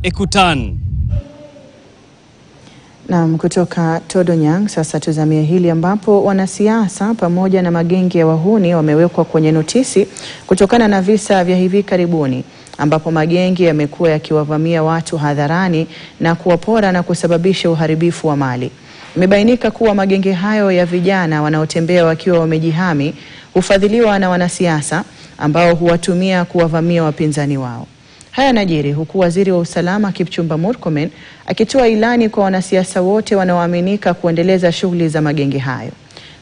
Ekutan. Na kutoka Todonyang sasa tuzamie hili ambapo wanasiasa pamoja na magenge ya wahuni wamewekwa kwenye notisi kutokana na visa vya hivi karibuni ambapo magenge yamekuwa yakiwavamia watu hadharani na kuwapora na kusababisha uharibifu wa mali. Imebainika kuwa magenge hayo ya vijana wanaotembea wakiwa wamejihami hufadhiliwa na wanasiasa ambao huwatumia kuwavamia wapinzani wao. Haya yanajiri huku waziri wa usalama Kipchumba Murkomen akitoa ilani kwa wanasiasa wote wanaoaminika kuendeleza shughuli za magenge hayo.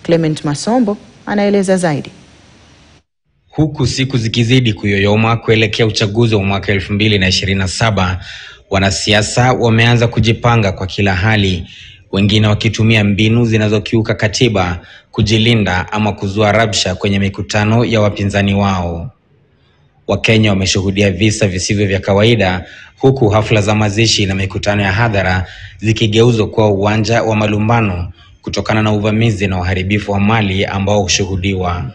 Clement Masombo anaeleza zaidi. Huku siku zikizidi kuyoyoma kuelekea uchaguzi wa mwaka 2027, wanasiasa wameanza kujipanga kwa kila hali, wengine wakitumia mbinu zinazokiuka katiba kujilinda ama kuzua rabsha kwenye mikutano ya wapinzani wao. Wakenya wameshuhudia visa visivyo vya kawaida, huku hafla za mazishi na mikutano ya hadhara zikigeuzwa kuwa uwanja wa malumbano kutokana na uvamizi na uharibifu wa mali ambao hushuhudiwa.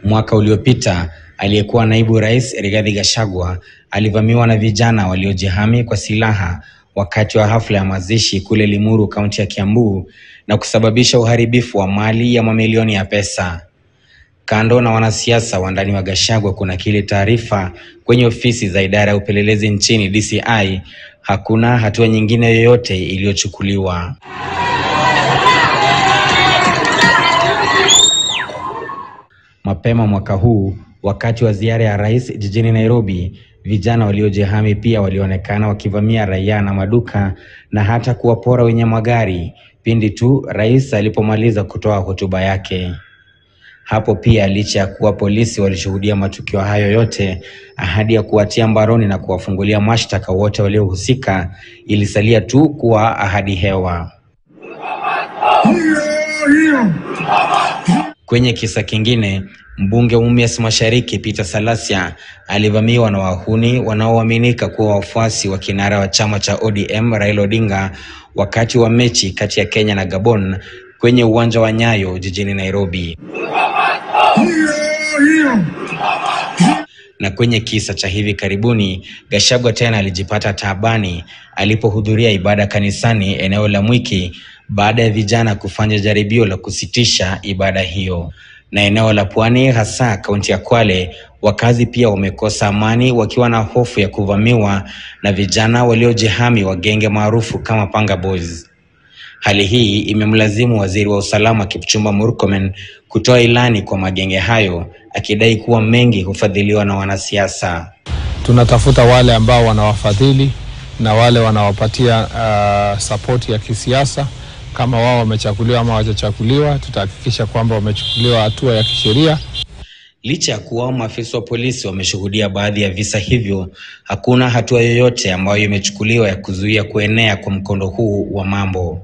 Mwaka uliopita, aliyekuwa naibu rais Rigathi Gachagua alivamiwa na vijana waliojihami kwa silaha wakati wa hafla ya mazishi kule Limuru, kaunti ya Kiambu, na kusababisha uharibifu wa mali ya mamilioni ya pesa. Kando na wanasiasa wa ndani wa Gachagua kuna kile taarifa kwenye ofisi za idara ya upelelezi nchini DCI, hakuna hatua nyingine yoyote iliyochukuliwa. Mapema mwaka huu, wakati wa ziara ya rais jijini Nairobi, vijana waliojihami pia walionekana wakivamia raia na maduka na hata kuwapora wenye magari pindi tu rais alipomaliza kutoa hotuba yake. Hapo pia, licha ya kuwa polisi walishuhudia matukio hayo yote, ahadi ya kuwatia mbaroni na kuwafungulia mashtaka wote waliohusika ilisalia tu kuwa ahadi hewa. Kwenye kisa kingine, mbunge wa Mumias Mashariki Peter Salasia alivamiwa na wahuni wanaoaminika kuwa wafuasi wa kinara wa chama cha ODM Raila Odinga wakati wa mechi kati ya Kenya na Gabon kwenye uwanja wa Nyayo jijini Nairobi. Na kwenye kisa cha hivi karibuni, Gachagua tena alijipata taabani alipohudhuria ibada kanisani eneo la Mwiki baada ya vijana kufanya jaribio la kusitisha ibada hiyo. Na eneo la Pwani, hasa kaunti ya Kwale, wakazi pia wamekosa amani wakiwa na hofu ya kuvamiwa na vijana waliojihami wa genge maarufu kama Panga Boys. Hali hii imemlazimu waziri wa usalama Kipchumba Murkomen kutoa ilani kwa magenge hayo, akidai kuwa mengi hufadhiliwa na wanasiasa. Tunatafuta wale ambao wanawafadhili na wale wanawapatia support ya kisiasa. Kama wao wamechakuliwa ama hawajachakuliwa, tutahakikisha kwamba wamechukuliwa hatua ya kisheria. Licha ya kuwa maafisa wa polisi wameshuhudia baadhi ya visa hivyo, hakuna hatua yoyote ambayo imechukuliwa ya kuzuia kuenea kwa mkondo huu wa mambo.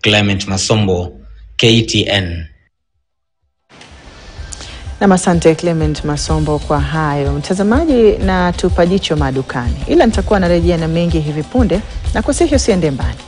Clement Masombo, KTN. Na asante Clement Masombo kwa hayo. Mtazamaji, na tupa jicho madukani, ila nitakuwa narejea na mengi hivi punde, na kusihi usiende mbali.